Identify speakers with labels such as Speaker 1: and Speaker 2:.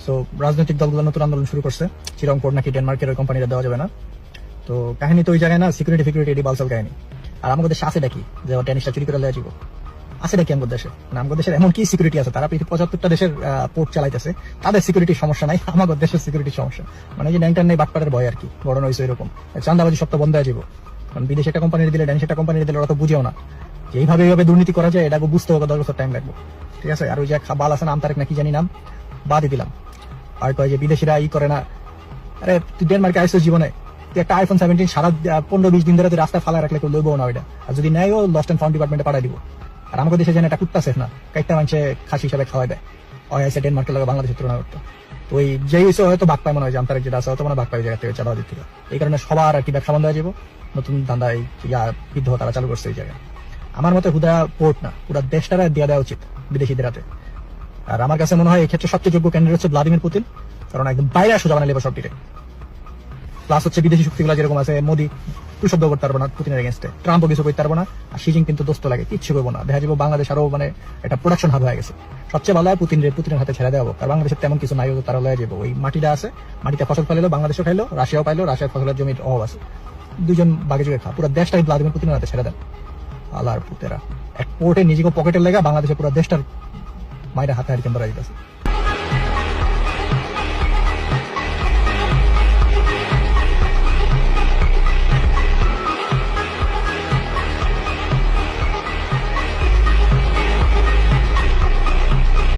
Speaker 1: So রাজনৈতিক দলগুলো নতুন আন্দোলন শুরু করছে, চিরং পোর্ট নাকি ডেনমার্কের ওই কোম্পানিটা দেওয়া যাবে না। তো কাহিনী তো ওই জায়গায় না, সিকিউরিটি এটি বালসাল কাহিনী। আর আমাদের দেশে আছে নাকি যে টেনিসটা চুরি করে দেওয়া যাব? আছে নাকি আমাদের দেশে? না, আমাদের দেশের এমন কি সিকিউরিটি আছে? তারা পৃথিবীর 75টা দেশের পোর্ট চালাইতেছে, তাদের সিকিউরিটির সমস্যা নাই, আমাদের দেশের সিকিউরিটির সমস্যা। মানে যে ন্যাংটার নেই বাটপাড়ের ভয় আর কি, ঘটনা হয়েছে এরকম। চান্দাবাজি সব তো বন্ধ হয়ে যাবো, কারণ বিদেশে একটা কোম্পানি দিলে ড্যানিশ একটা কোম্পানি দিলে ওরা তো বুঝেও না যে এইভাবে দুর্নীতি করা যায়। এটা বুঝতে হবে 10 বছর টাইম লাগবে, ঠিক আছে? আর ওই যে বাল আছে না, আমতারেক না কি জানি নাম, বাদই দিলাম। আর কয় যে বিদেশিরা করে না। আরে তুই ডেনমার্কে আইসো জীবনে, তুই একটা আইফোন 17 সারা 15-20 দিন ধরে তুই রাস্তায় ফালা রাখলে কেউ লইবো না ওইটা। আর যদি নেয়, ও লস্ট অ্যান্ড ফাউন্ড ডিপার্টমেন্টে পাঠাই দিব। আর আমাদের দেশে যেন একটা কুত্তা সেফ না, কাইটটা মানুষে খাসি হিসাবে খাওয়াই দেয়। ওই আছে ডেনমার্কের লাগে বাংলাদেশের তুলনা করতে, তো ওই যেই হয়েছে হয়তো ভাগ পায় মনে হয়, যে আমতারেক যেটা আছে হয়তো মানে ভাগ পাই জায়গা থেকে চাঁদাবাজির থেকে। এই কারণে সবার আর কি ব্যবসা বন্ধ হয়ে যাবো, নতুন ধান্দা বিদ্রোহ তারা চালু করছে এই জায়গায়। আমার মতে হুদা পোর্ট না, পুরা দেশটারা দিয়ে দেওয়া উচিত বিদেশিদের হাতে। আর আমার কাছে মনে হয় এই ক্ষেত্রে সবচেয়ে যোগ্য ক্যান্ডিডেট হচ্ছে ভ্লাদিমির পুতিন, কারণ একদম বাইরে সোজা বানালে সব ডিরেক্ট। প্লাস হচ্ছে বিদেশি শক্তিগুলো যেরকম আছে, মোদি শব্দ করতে পারবো না পুতিনের এগেন্স্টে, ট্রাম্পও কিছু করতে পারবো না, আর শি কিন্তু দোস্ত লাগে, কিচ্ছু করবো না। দেখা যাবো বাংলাদেশ আরো মানে একটা প্রোডাকশন হাব হয়ে গেছে। সবচেয়ে ভালো হয় পুতিনের হাতে ছেড়ে দেওয়া, কারণ বাংলাদেশের তেমন কিছু নাই, তারা লয়ে যাবো। ওই মাটিটা আছে, মাটিতে ফসল ফেলো, বাংলাদেশও খাইলো, রাশিয়াও পাইলো, রাশিয়ার ফসলের জমির অভাব আছে, দুজন বাগে যুগে খা। পুরো দেশটাই ভ্লাদিমির পুতিনের হাতে ছেড়ে দেন। আল্লাহর পুতেরা এক পোর্টে নিজেকে পকেটের লেগা বাংলাদেশের পুরো দেশটার মায়ের হাতে হারিকেন ধরা দিতেছে।